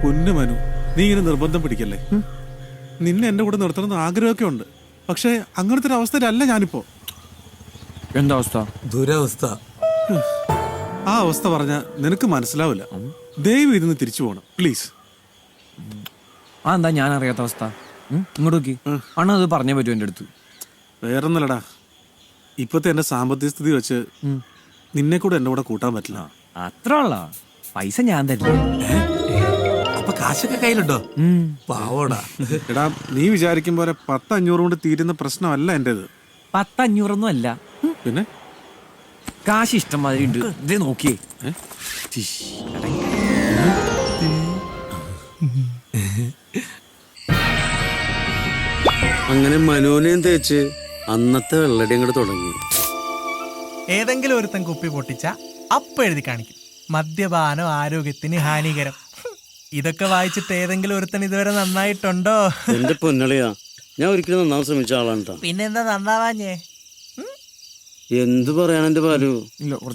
പൊന്നു മനു, നീ ഇങ്ങനെ നിർബന്ധം പിടിക്കല്ലേ. നിന്നെ എന്റെ കൂടെ നിർത്തണമെന്ന് ആഗ്രഹമൊക്കെ ഉണ്ട്. പക്ഷെ അങ്ങനത്തെ ഒരു അവസ്ഥയിലല്ല ഞാനിപ്പോ. എന്താ അവസ്ഥ? ദുരവസ്ഥ. ആ അവസ്ഥ പറഞ്ഞ നിനക്ക് മനസ്സിലാവില്ല. ദയവ് ഇരുന്ന് തിരിച്ചു പോകണം പ്ലീസ്. ആ എന്താ ഞാൻ അറിയാത്ത അവസ്ഥ? ഇങ്ങോട്ട് നോക്കി. അണ്ണ അത് പറഞ്ഞേ പറ്റൂ എൻ്റെ അടുത്ത്. വേറൊന്നല്ലടാ, ഇപ്പത്തെ എന്റെ സാമ്പത്തിക സ്ഥിതി വെച്ച് നിന്നെ കൂടെ എന്റെ കൂടെ കൂട്ടാൻ പറ്റില്ല. അത്ര ഉള്ള പൈസ ഞാൻ തരില്ല. അപ്പൊ കാശൊക്കെ കയ്യിലുണ്ടോ? പാവോടാ. എടാ, നീ വിചാരിക്കും പോലെ 10-500 കൊണ്ട് തീരുന്ന പ്രശ്നമല്ല എന്റേത്. 10-500 അല്ല, പിന്നെ കാശ് ഇഷ്ടം മാതിരി ഉണ്ട്. ഇതേ നോക്കിയേ. അങ്ങനെ മനോനെയും തേച്ച് അന്നത്തെ വെള്ളടി അങ്ങോട്ട് തുടങ്ങി. ഏതെങ്കിലും ഒരുത്തൻ കുപ്പി പൊട്ടിച്ച അപ്പ എഴുതി കാണിക്കും മദ്യപാനം ആരോഗ്യത്തിന് ഹാനികരം. ഇതൊക്കെ വായിച്ചിട്ട് ഏതെങ്കിലും ഒരുത്തൻ ഇതുവരെ നന്നായിട്ടുണ്ടോ? എന്റെ പൊന്നളിയാ, ഞാൻ ഒരിക്കലും നന്നാവാൻ ശ്രമിച്ച ആളാണ് ട്ടാ. പിന്നെന്താ നന്നാവാഞ്ഞേ? എന്ത് പറയാൻ എന്റെ പാലു,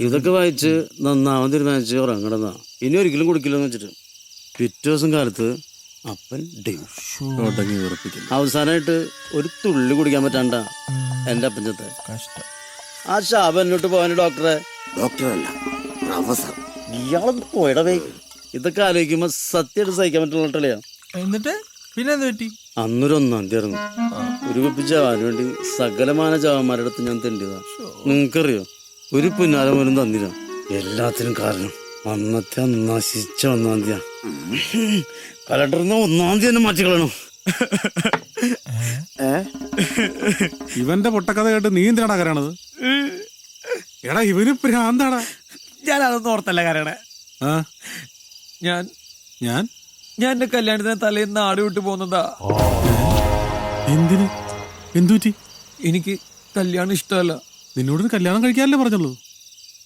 ഇതൊക്കെ വായിച്ച് നന്നാവാൻ തീരുമാനിച്ച് ഉറങ്ങണതാ. ഇനി ഒരിക്കലും കുടിക്കില്ലെന്ന് വെച്ചിട്ട് പിറ്റേ ദിവസം കാലത്ത് അപ്പൻ തുടങ്ങി ഉറപ്പിക്കുന്നു. അവസാനമായിട്ട് ഒരു തുള്ളി കുടിക്കാൻ പറ്റാണ്ട എന്റെ അപ്പൻ ചത്തെ. ആ ശാപം എന്നോട്ട് പോവാന് ഡോക്ടറല്ല പ്രൊഫസർ. ഇയാളൊന്ന് പോയിടവേ. ഇതൊക്കെ ആലോചിക്കുമ്പോ സത്യമായിട്ട് സഹിക്കാൻ പറ്റുള്ള. എന്നിട്ട് പിന്നെന്ത് പറ്റി? അന്നൊരു 1-ാം തീയതി ഒരു കുപ്പി ചാവാൻ വേണ്ടി സകലമാന ചാവന്മാരുടെ അടുത്ത് ഞാൻ തെണ്ടിയതാ. നിങ്ങൾക്കറിയോ, ഒരു പുന്നാര പോലും തന്നില്ല. എല്ലാത്തിനും കാരണം അന്നത്തെ നശിച്ച 1-ാം തീയതി. കലണ്ടറിന്ന് 1-ാം തീയതി തന്നെ മാറ്റിക്കളയണം. ഇവന്റെ പൊട്ടക്കഥ കേട്ട് നീ എന്തിനാടാ കരയണത്? എടാ, ഇവന് ഭ്രാന്താടാ. ഞാൻ അതൊന്നും ഓർത്തല്ല കരയണേ. ഞാൻ ഞാൻ ഞാൻ എന്റെ കല്യാണത്തിന് തലേന്ന് നാട് വിട്ടു പോകുന്നതാ. എന്തിന്? എന്തുപറ്റി? എനിക്ക് കല്യാണം ഇഷ്ടമല്ല. നിന്നോട് കല്യാണം കഴിക്കാനല്ലേ പറഞ്ഞുള്ളൂ,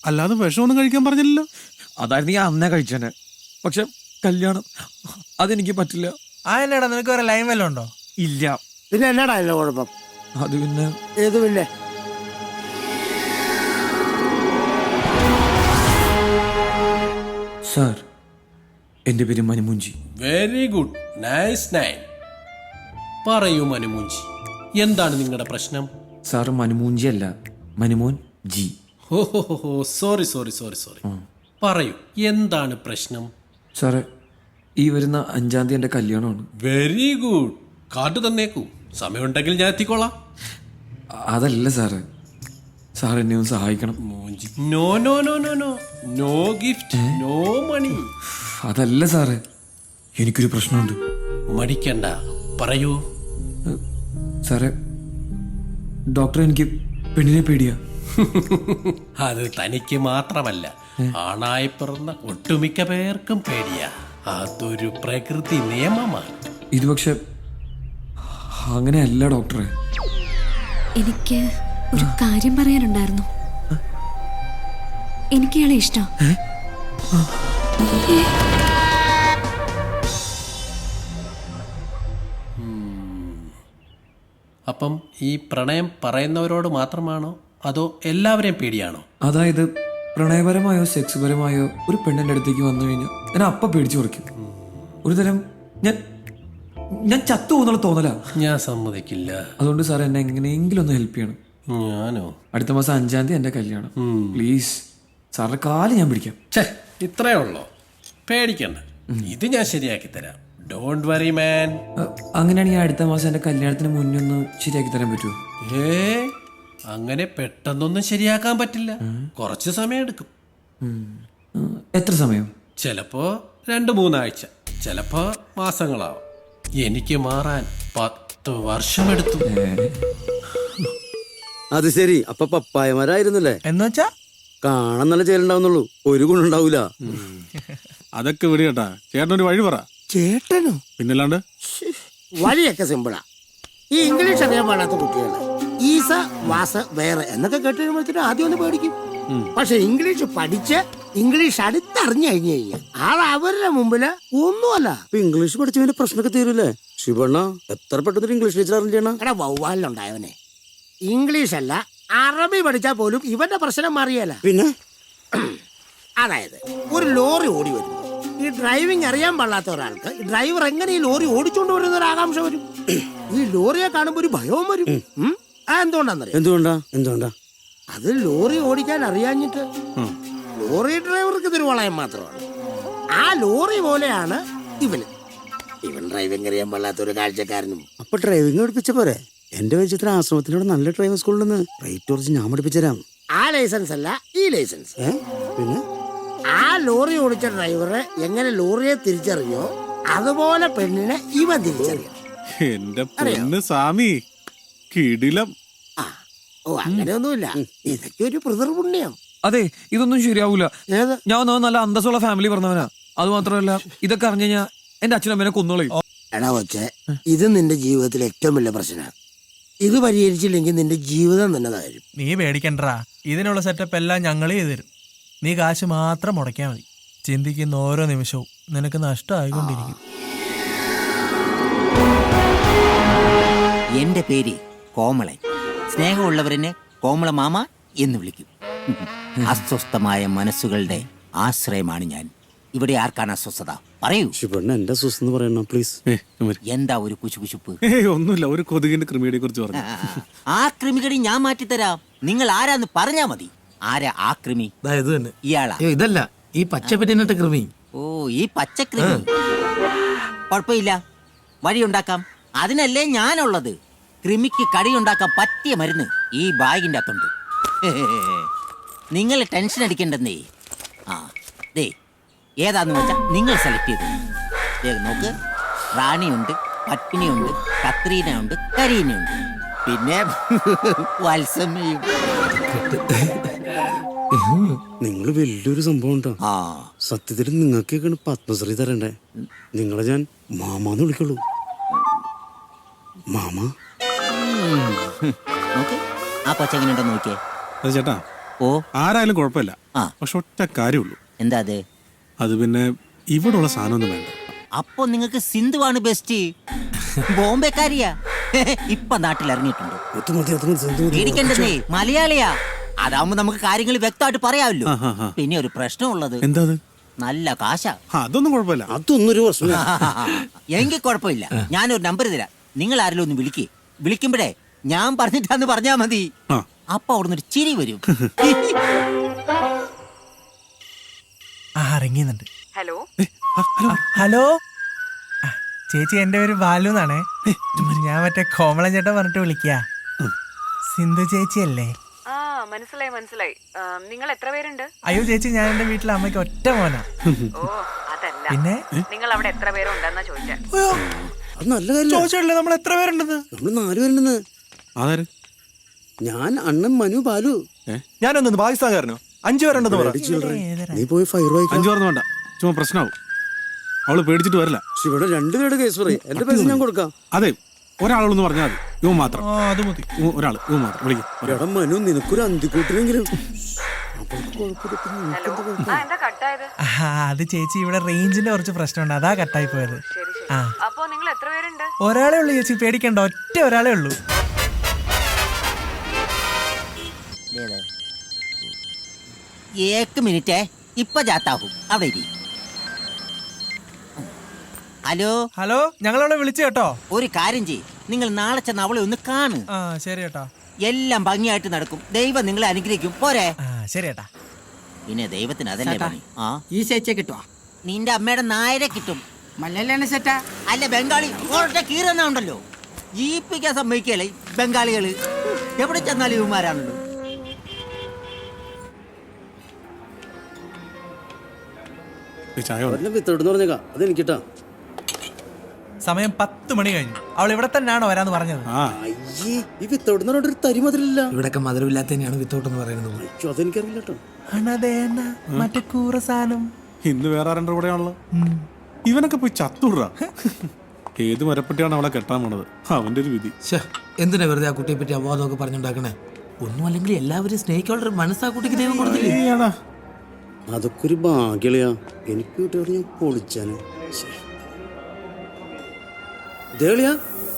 അല്ലാതെ വിഷമൊന്നും കഴിക്കാൻ പറഞ്ഞില്ലല്ലോ. അതായിരുന്നു ഞാൻ അന്നേ കഴിച്ചേനെ. പക്ഷെ കല്യാണം അതെനിക്ക് പറ്റില്ല. ആ എന്നാടാ, നിനക്ക് വേറെ ലൈൻ വല്ലതും ഉണ്ടോ? ഇല്ല. പിന്നെ എന്നാടാ അതിന്റെ കുഴപ്പം? അത് പിന്നെ ഏത് പിന്നെ? സാർ, എന്റെ പേര് Manumoonji. Very good, nice name. പറയൂ മനുമൂഞ്ചി, എന്താണ് നിങ്ങളുടെ പ്രശ്നം? സാർ മനുമൂഞ്ചി അല്ല, Manumon ji. Oh sorry sorry sorry sorry. പറയൂ, എന്താണ് പ്രശ്നം? സാറേ, ഈ വരുന്ന 5-ാം തീയതി എന്റെ കല്യാണമാണ്. വെരി ഗുഡ്, കാർഡ് തന്നേക്കൂ. സമയമുണ്ടെങ്കിൽ ഞാൻ എത്തിക്കോളാം. അതല്ല സാറ്, സാർ എന്നെ ഒന്ന് സഹായിക്കണം. No no no no no no gift, no money. അതല്ല സാറേ, എനിക്കൊരു പ്രശ്നമുണ്ട്. മടിക്കണ്ട, പറയൂ. സാറേ, ഡോക്ടർ എനിക്ക് പെണ്ണിനെ പേടിയാ. അത് തനിക്ക് മാത്രമല്ല, ആണായി പിറന്ന ഒട്ടുമിക്ക പേർക്കും പേടിയാ. അതൊരു പ്രകൃതി നിയമമാണ്. ഇത് പക്ഷെ അങ്ങനെയല്ല ഡോക്ടറെ. എനിക്ക് ഒരു കാര്യം പറയാനുണ്ടായിരുന്നു. എനിക്ക് ഇയാളെ ഇഷ്ടം. അപ്പം ഈ പ്രണയം പറയുന്നവരോട് മാത്രമാണോ അതോ എല്ലാവരെയും പേടിയാണോ? അതായത് പ്രണയപരമായോ സെക്സ് പരമായോ ഒരു പെണ്ണിന്റെ അടുത്തേക്ക് വന്നു കഴിഞ്ഞാൽ ഞാൻ അപ്പ പേടിച്ചു കുറയ്ക്കും. ഒരു തരം ഞാൻ ചത്തു പോകുന്നുള്ള തോന്നല. ഞാൻ സമ്മതിക്കില്ല. അതുകൊണ്ട് സാർ എന്നെ എങ്ങനെയെങ്കിലും ഒന്ന് ഹെൽപ്പ് ചെയ്യണം. ഞാനോ? അടുത്ത മാസം 5-ാം തീയതി എന്റെ കല്യാണം. പ്ലീസ് സാറിന്റെ കാല് ഞാൻ പിടിക്കാം. ഇത്രേ ഉള്ളോ? പേടിക്കണ്ട, ഇത് ഞാൻ ശരിയാക്കി തരാം. ഡോണ്ട് വറി മാൻ. അങ്ങനെയാണെങ്കിൽ അടുത്ത മാസം എന്റെ കല്യാണത്തിന് മുന്നേ ഒന്ന് ശരിയാക്കി തരാൻ പറ്റുമോ? അങ്ങനെ പെട്ടെന്നൊന്നും ശരിയാക്കാൻ പറ്റില്ല. കുറച്ച് സമയം എടുക്കും. എത്ര സമയം? ചിലപ്പോ 2-3 ആഴ്ച, ചിലപ്പോ മാസങ്ങളാവും. എനിക്ക് മാറാൻ 10 വർഷമെടുത്തു. അത് ശരി, അപ്പൊ പപ്പായമാരായിരുന്നല്ലേ? എന്നുവെച്ചാ കാണാൻ നല്ല ചേലുണ്ടാവുന്നുള്ളൂ, ഒരു ഗുണുണ്ടാവൂല. അതൊക്കെ വിടി കേട്ടാ. ചേട്ടനൊരു വഴി പറ. ചേട്ടനോ? പിന്നല്ലാണ്ട് വഴിയൊക്കെ സിമ്പിളാ. ഈ ഇംഗ്ലീഷ് അറിയാൻ പാടാത്ത കുട്ടികള് ഈസ വാസ വേറെ എന്നൊക്കെ കേട്ട് കഴിയുമ്പോഴത്തേനും ആദ്യം ഒന്ന് പേടിക്കും. പക്ഷെ ഇംഗ്ലീഷ് പഠിച്ച് ഇംഗ്ലീഷ് അടുത്തറിഞ്ഞു കഴിഞ്ഞു കഴിഞ്ഞാൽ ആൾ അവരുടെ മുമ്പില് ഒന്നുമല്ല. ഇംഗ്ലീഷ് പഠിച്ചവന്റെ പ്രശ്നമൊക്കെ തീരൂലേ? ശിവണ്ണ എത്ര പെട്ടെന്ന് ഇംഗ്ലീഷ് ടീച്ചർ അറിഞ്ഞാ? എടാ, വവ്വാലുണ്ടായവനെ. ഇംഗ്ലീഷ് അല്ല അറബി പഠിച്ചാൽ പോലും ഇവന്റെ പ്രശ്നം മാറിയല്ല. പിന്നെ അതായത് ഒരു ലോറി ഓടി വരുന്നു, ഈ ഡ്രൈവിംഗ് അറിയാൻ പാടില്ലാത്ത ഒരാൾക്ക് ഈ ഡ്രൈവർ എങ്ങനെ ഈ ലോറി ഓടിച്ചോണ്ട് വരുന്ന ഒരു ആകാംക്ഷ വരും. ഈ ലോറിയെ കാണുമ്പോ ഒരു ഭയവും വരും. എന്തുകൊണ്ടാന്നറിയാം? എന്തുകൊണ്ടാ അത് ലോറി ഓടിക്കാൻ അറിയാഞ്ഞിട്ട്. ലോറി ഡ്രൈവർക്ക് ഇതൊരു വളയം മാത്രമാണ്. ആ ലോറി പോലെയാണ് ഇവൻ ഡ്രൈവിംഗ് അറിയാൻ പാടില്ലാത്ത ഒരു കാഴ്ചക്കാരനും. അപ്പൊ ഡ്രൈവിംഗ് പഠിപ്പിച്ച പോരെ? എന്റെ വെച്ചിട്ട് ആശ്രമത്തിലൂടെ നല്ല ഡ്രൈവിംഗ് സ്കൂളിൽ റേറ്റ് കുറച്ച് ഞാൻ പഠിപ്പിച്ചുതരാം. ആ ലൈസൻസ് അല്ല ഈ ലൈസൻസ്. പിന്നെ ആ ലോറി ഓടിച്ച ഡ്രൈവറെ എങ്ങനെ ലോറിയെ തിരിച്ചറിഞ്ഞോ അതുപോലെ പെണ്ണിനെ ഇവൻ തിരിച്ചറിയണം. എന്റെ പൊന്ന് സ്വാമി, കിടിലം. ഓ അങ്ങനെയൊന്നുമില്ല, ഇതൊക്കെ ഒരു പിതൃപുണ്യം. അതെ, ഇതൊന്നും ശരിയാവൂല. ഏത്? ഞാൻ ഒന്നും നല്ല അന്തസ്സുള്ള ഫാമിലി പറഞ്ഞവനാ. അത് മാത്രമല്ല, ഇതൊക്കെ അറിഞ്ഞു കഴിഞ്ഞാൽ എന്റെ അച്ഛനമ്മേനെ കൊന്നോളയും. എടാ കൊച്ചേ, ഇത് നിന്റെ ജീവിതത്തിലെ ഏറ്റവും വലിയ പ്രശ്നമാണ്. ഇത് പരിഹരിച്ചില്ലെങ്കിൽ നിന്റെ ജീവിതം തന്നെ തകരും. നീ പേടിക്കണ്ടാ, ഇതിനുള്ള സെറ്റപ്പ് എല്ലാം ഞങ്ങൾ ചെയ്തു തരും. നീ കാശ് മാത്രം മുടക്കിയാൽ മതി. ചിന്തിക്കുന്ന ഓരോ നിമിഷവും നിനക്ക് നഷ്ടമായിക്കൊണ്ടിരിക്കും. എന്റെ പേര് കോമളൻ. സ്നേഹമുള്ളവരെന്നെ കോമള മാമ എന്ന് വിളിക്കും. അസ്വസ്ഥമായ മനസ്സുകളുടെ ആശ്രയമാണ് ഞാൻ. ഇവിടെ ആർക്കാണ് അസ്വസ്ഥത? പറയൂ. ശിവണ്ണ എന്റെ അസ്വസ്ഥ പറയണ പ്ലീസ്. എന്താ ഒരു കുശുകുശുപ്പ്? ഒന്നുമില്ല, ഒരു കൊതുകിന്റെ കൃമിയെ കുറിച്ച് പറഞ്ഞു. ആ കൃമികടി ഞാൻ മാറ്റിത്തരാം. നിങ്ങൾ ആരാന്ന് പറഞ്ഞാ മതി. ആരാ ആ കൃമി? ഇത് തന്നെ. ഇയാളാ? ഇതല്ല, ഈ പച്ചപ്പറ്റിനിട്ട കൃമി. ഓ, ഈ പച്ചക്കൃമി. കുഴപ്പമില്ല, വഴിയുണ്ടാക്കാം. അതിനല്ലേ ഞാനുള്ളത്. കൃമിക്ക് കടിയുണ്ടാക്കാൻ പറ്റിയ മരുന്ന് ഈ ബാഗിൻ്റെ അകത്തുണ്ട്. നിങ്ങൾ ടെൻഷൻ അടിക്കണ്ടെന്നേ. ആ ദേ, ഏതാന്ന് വെച്ചാ നിങ്ങൾ സെലക്ട് ചെയ്തു. നോക്ക്, റാണിയുണ്ട്, പത്മിനിയുണ്ട്, കത്രീനയുണ്ട്, കരീനയുണ്ട്, പിന്നെ വത്സമ്മയും. നിങ്ങൾ വലിയൊരു സംഭവം ഉണ്ടോ? ആ, സത്യത്തിൽ നിങ്ങൾക്കൊക്കെയാണ് പത്മശ്രീ തരണ്ടേ. നിങ്ങളെ ഞാൻ മാമാന്ന് വിളിക്കുള്ളൂ. മാമ. നോക്ക്, ആ കൊച്ചെങ്ങനെയുണ്ടോ നോക്കിയേ. അത് ചേട്ടാ, ഓ, ആരായാലും കുഴപ്പമില്ല. ആ. പക്ഷെ ഒറ്റ കാര്യമുള്ളൂ. എന്താ അത്? അത് പിന്നെ ഇവിടെ ഉള്ള സാധനമൊന്നും വേണ്ട. അപ്പൊ നിങ്ങൾക്ക് സിന്ധുവാണ് ബെസ്റ്റ്. ബോംബെക്കാരിയാ, ഇപ്പൊ നാട്ടിൽ ഇറങ്ങിയിട്ടുണ്ട്. പേടിക്കണ്ടെന്നേ, മലയാളിയാ. അതാവുമ്പോ നമുക്ക് കാര്യങ്ങൾ വ്യക്തമായിട്ട് പറയാമല്ലോ. പിന്നെ ഒരു പ്രശ്നമുള്ളത്. എന്താ അത്? നല്ല കാശാ. അതൊന്നും കുഴപ്പമില്ല. അതൊന്നും ഒരു പ്രശ്നമില്ല. എങ്കിൽ കുഴപ്പമില്ല, ഞാനൊരു നമ്പർ തരാം. നിങ്ങൾ ആരെങ്കിലും ഒന്ന് വിളിക്കുമ്പോഴേ ഞാൻ പറഞ്ഞിട്ടാന്ന് പറഞ്ഞാ മതി. അപ്പൊ അവിടുന്ന് ഒരു ചിരി വരും. ഇറങ്ങിയുന്നുണ്ട്. ഹലോ ഹലോ ചേച്ചി, എന്റെ പേര് ബാലു എന്നാണേ. ഞാൻ മറ്റേ കോമളൻ ചേട്ടൻ പറഞ്ഞിട്ട് വിളിക്കുക. സിന്ധു ചേച്ചി അല്ലേ? ആ മനസ്സിലായി. നിങ്ങൾ എത്ര പേരുണ്ട്? അയ്യോ ചേച്ചി, ഞാൻ എന്റെ വീട്ടിലെ അമ്മയ്ക്ക് ഒറ്റ മോനാ. ഓ അതല്ല, പിന്നെ നിങ്ങൾ അവിടെ എത്ര പേരുണ്ടെന്നാ ചോദിച്ചേ. അത് നല്ല കാര്യം. ചോദിച്ചില്ലേ നമ്മൾ എത്ര പേരുണ്ടെന്ന്? നമ്മൾ 4 പേരുണ്ടെന്ന്. ആര്? ഞാൻ, അണ്ണൻ, മനു, ബാലു. ഞാനൊന്നു പാകിസ്ഥാൻകാരനോ? 5 പേരുണ്ടെന്ന് പറ. നീ പോയി ഫയർ വായിക്കാം. 5 പേർന്ന് വേണ്ട, ചുമ്മാ പ്രശ്നമാവും. അവള് പേടിച്ചിട്ട് വരില്ല. ഇവിടെ 2 പേരുടെ കേസ് പറയും. എന്റെ പൈസ ഞാൻ കൊടുക്കാം. അതെ, ഒരാളൊന്ന് പറഞ്ഞാൽ മതി. ഇവൻ മാത്രം. അത് മതി. ഒരാൾ, ഇവൻ മാത്രം വിളിക്കും. എടാ മനു, നിനക്കൊരു അന്തിക്കൂട്ടിനെങ്കിലും. എന്താ കട്ടായത്? അത് ചേച്ചി, ഇവിടെ റേഞ്ചിന്റെ കുറച്ച് പ്രശ്നമുണ്ട്, അതാ കട്ടായി പോയത്. അപ്പോ നിങ്ങൾ എത്ര പേരുണ്ട്? ഒരാളേ ഉള്ളൂ ചേച്ചി, പേടിക്കണ്ട, ഒറ്റ ഒരാളേ ഉള്ളൂ. ഏക്ക് മിനിറ്റേ, ഇപ്പൊ ജാത്താഹും. അവിടെ ഇരി. ഹലോ ഹലോ, ഞങ്ങളവിടെ വിളിച്ചു കേട്ടോ. ഒരു കാര്യം ചെയ്യ്, നിങ്ങൾ നാളെ ചെന്ന് അവളെ ഒന്ന് കാണ്. ആ ശരി കേട്ടോ. എല്ലാം ഭംഗിയായിട്ട് നടക്കും. ദൈവം നിങ്ങളെ അനുഗ്രഹിക്കും. പോരെ? ശരി ചേട്ടാ. പിന്നെ ദൈവത്തിന് അതല്ലേ പണി. ആ, ഈ ചേച്ചിയെ കിട്ടുവാ? നിന്റെ അമ്മയുടെ നായരെ കിട്ടും. മലയാളിയാണ് സെറ്റാ? അല്ല, ബംഗാളി ഒരൊറ്റ കീറുന്ന ഉണ്ടല്ലോ, ജീവിപ്പിക്കാൻ സമ്മതിക്കല്ലേ ബംഗാളികള്. എവിടെ ചെന്നാലും ഇവന്മാരാണല്ലോ. ചായ വേണം. വിത്തോട്ടെന്ന് പറഞ്ഞേക്കാം. അത് എനിക്കിട്ടാ. സമയം 10 മണി കഴിഞ്ഞു. അവൾ ഇവിടെ തന്നെയാണോ വരാന്ന് പറഞ്ഞത്? അയ്യേ, ഈ വിത്തോട്ടെന്ന് പറഞ്ഞൊരു തരി മതിലില്ല. ഇവിടെയൊക്കെ മധുരമില്ലാത്ത തന്നെയാണ് വിത്തോട്ടെന്ന് പറയുന്നത്. അയ്യോ, അതെനിക്കറിയില്ല കേട്ടോ. മറ്റേ കൂറ സാധനം. ഇന്ന് വേറെ ആരുടെ കൂടെയാണല്ലോ. ഇവനൊക്കെ പോയി ചത്തുടാ. ഏത് മരപ്പെട്ടിയാണ് അവളെ കെട്ടാൻ പോണത്? അവന്റെ ഒരു വിധി. എന്തിനാ വെറുതെ ആ കുട്ടിയെ പറ്റി അവാദമൊക്കെ പറഞ്ഞുണ്ടാക്കണേ? ഒന്നും അല്ലെങ്കിൽ എല്ലാവരും സ്നേഹിക്കാനുള്ള മനസ്സാ കുട്ടിക്ക് ദൈവം കൊടുത്തില്ലേ? അതൊക്കെ ഒരു ഭാഗ്യളിയാ. എനിക്ക് കിട്ടിയവിടെ ഞാൻ പൊളിച്ചാന്. ദേളിയാ,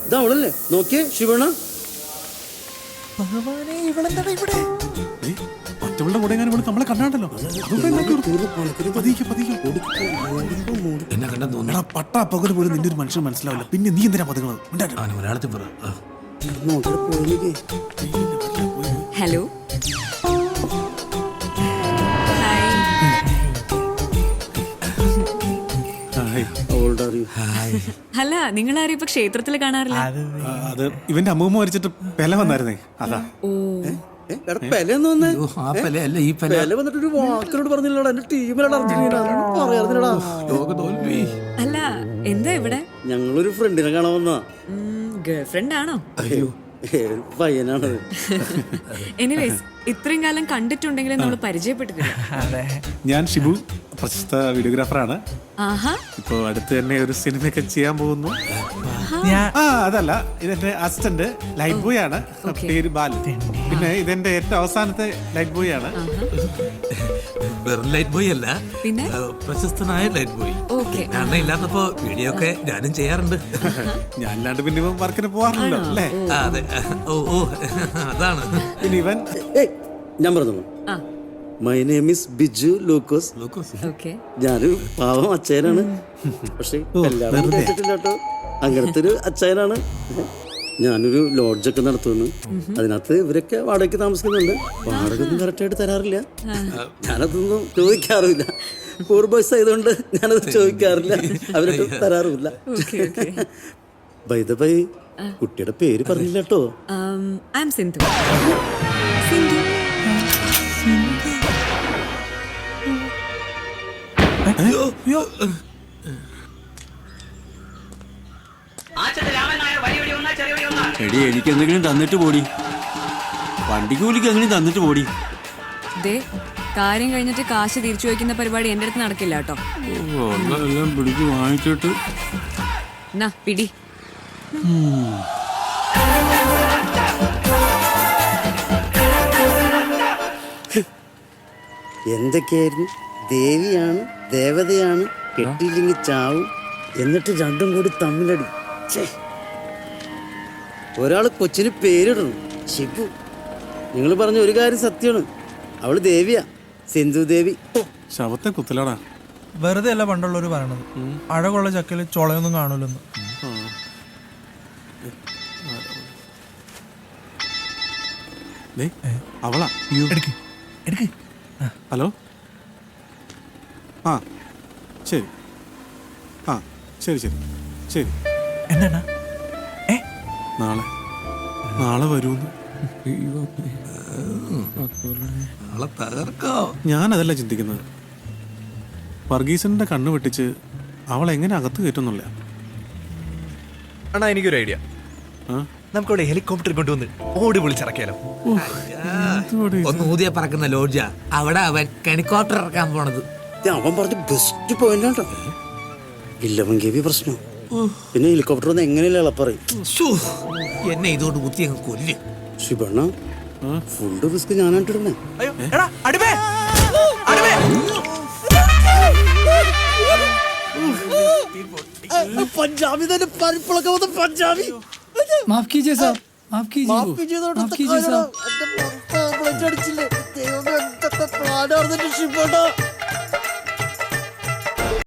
ഇതാ അവളല്ലേ? നോക്കിയേ, ശിവണ. ഭഗവാനെ, ഇവളെന്താണ് ഇവിടെ? മറ്റവളുടെ കൂടെ എങ്ങനെ ഇവിടെ നമ്മളെ കണ്ടാണ്ടല്ലോ എന്നെ കണ്ടെന്ന് തോന്നുന്നു. എടാ പട്ടാ പകല് പോലും നിന്റെ ഒരു മനുഷ്യൻ മനസ്സിലാവില്ല, പിന്നെ നീ എന്തിനാ പതുങ്ങുന്നത്? മിണ്ടാതിരി. അവന് മലയാളത്തിൽ പറ. ആ. Hello hi. അല്ല നിങ്ങൾ ആരും ഇപ്പൊ ക്ഷേത്രത്തിൽ കാണാറില്ല. അത് ഇവന്റെ അമ്മൂമ്മ മരിച്ചിട്ട് പെല വന്നായിരുന്നേ, അതാ. അയ്യോ, ആ പെല അല്ല ഈ പെല. വന്നിട്ടൊരു വാക്കിനോട് പറഞ്ഞില്ലടാ, എന്റെ ടീമിലാണ് പറയാറില്ലടാ. ലോക തോൽവി. അല്ല എന്താ ഇവിടെ? ഞങ്ങളൊരു ഫ്രണ്ടിനെ കാണാൻ വന്നാ. ഗേൾ ഫ്രണ്ട് ആണോ? അയ്യോ, പയ്യനാണ്. എനിവേസ് ഇത്രയും കാലം കണ്ടിട്ടുണ്ടെങ്കിലും നമ്മൾ പരിചയപ്പെട്ടിട്ടില്ല. അതെ. ഞാൻ ഷിബു, പ്രശസ്ത വീഡിയോഗ്രാഫറാണ്. ആഹാ. ഇപ്പൊ അടുത്ത് തന്നെ ഒരു സിനിമയൊക്കെ ചെയ്യാൻ പോകുന്നു. ഞാൻ അതല്ല, ഇതെന്റെ അസിസ്റ്റന്റ് ലൈറ്റ് ബോയ് ആണ്, പേര് ബാലു. പിന്നെ ഇതെന്റെ ഏറ്റവും അവസാനത്തെ ലൈറ്റ് ബോയ് ആണ്. വെറും ലൈറ്റ് ബോയ് അല്ല, പിന്നെ പ്രശസ്തനായ ലൈറ്റ് ബോയ്. ഓക്കെ. അണ്ണ ഇല്ലാത്തപ്പോ വീഡിയോ ഒക്കെ ഞാനും ചെയ്യാറുണ്ട്. ഞാനില്ലാണ്ട് പിന്നെ ഇവൻ വർക്കിന് പോവാറില്ലല്ലോ അല്ലേ? ആ, അതെ. ഓ ഓ അതാണ്. പിന്നെ ഇവൻ ഞാൻ പറഞ്ഞു, ആ my name is Biju Lukose. Okay. ഞാനൊരു പാവം അച്ഛനാണ്, പക്ഷെ എല്ലാവരും കേട്ടിട്ടില്ല കേട്ടോ. അങ്ങനത്തെ ഒരു അച്ഛനാണ്. ഞാനൊരു ലോഡ്ജൊക്കെ നടത്തുന്നു. അതിനകത്ത് ഇവരൊക്കെ വാടകയ്ക്ക് താമസിക്കുന്നുണ്ട്. വാടകയൊന്നും കറക്റ്റായിട്ട് തരാറില്ല. ഞാനതൊന്നും ചോദിക്കാറില്ല. പൂർ ബോയ്സ് ആയതുകൊണ്ട് ഞാനത് ചോദിക്കാറില്ല, അവരൊക്കെ തരാറുമില്ല. ബൈ ദ ബൈ, കുട്ടിയുടെ പേര് പറഞ്ഞില്ല കേട്ടോ. I am Sindhu. സിന്ധു. എടി, എനിക്ക് എന്തെങ്കിലും തന്നിട്ട് പോടി. വണ്ടിക്ക് കൂലിക്ക് എന്തെങ്കിലും തന്നിട്ട് പോടി. ദേ കാര്യം കഴിഞ്ഞിട്ട് കാശ് തിരിച്ചു വയ്ക്കുന്ന പരിപാടി എന്റെ അടുത്ത് നടക്കില്ല കേട്ടോ. എല്ലാം പിടിച്ച് വാങ്ങിച്ചിട്ട് എന്നാ പിടി. എന്തൊക്കെയായിരുന്നു? ദേവിയാണ്, ദേവതയാണ്, കെട്ടിയില്ലെങ്കിൽ ചാവും, എന്നിട്ട് രണ്ടും കൂടി തമ്മിലടി. ഒരാള് കൊച്ചിന് പേരിടണം, ഷിബു. നിങ്ങൾ പറഞ്ഞ ഒരു കാര്യം സത്യമാണ്, അവള് ദേവിയാ, സിന്ധു ദേവി. ശവത്തെ കുത്തലാടാ. വെറുതെ അല്ല പണ്ടുള്ളവര് പറയണത്, അഴകുള്ള ചക്കയില് ചൊളയൊന്നും കാണൂലെന്ന്. അവളാ. എടുക്ക് എടുക്ക്. ഹലോ. ആ ശരി. ആ ശരി ശരി ശരി. എന്താണ്? നാളെ നാളെ വരൂന്ന്. ആളെ തകർക്കോ. ഞാനതല്ല ചിന്തിക്കുന്നത്, വർഗീസന്റെ കണ്ണ് വെട്ടിച്ച് അവൾ എങ്ങനെ അകത്ത് കയറ്റുന്നില്ല. അണ്ണാ, എനിക്കൊരു ഐഡിയ. നമുക്കവിടെ ഹെലികോപ്റ്റർ കൊണ്ടുവന്ന് ഓടി വിളിച്ചിറക്കിയാലോ? ഒന്ന് ഊതിയ പറക്കുന്ന ലോഡ്ജാ, അവിടെ അവൻ ഹെലികോപ്റ്റർ ഇറക്കാൻ പോണത്. അവൻ പറഞ്ഞ ബെസ്റ്റ് പോയിന്റ് ആട്ടോ. ഇല്ലവൻ ഗവി പ്രശ്നം. പിന്നെ ഹെലികോപ്റ്റർ ഒന്ന് എങ്ങനെയല്ല പറയും. എന്നെ ഇതുകൊണ്ട് കുത്തി അങ്ങ് കൊല്ല്. ശിവണ്ണ, ഫുഡ് റിസ്ക് ഞാനായിട്ടിടുന്നേ. അയ്യോ എടാ, അടിമേ അടിമേ. പഞ്ചാബി തന്നെ, പരിപ്പിളൊക്കെ വന്ന പഞ്ചാബി. മാഫ് കീജിയേ സാബ്, മാഫ് കീജിയേ. മാഫ് കീജിയേ സാബ്.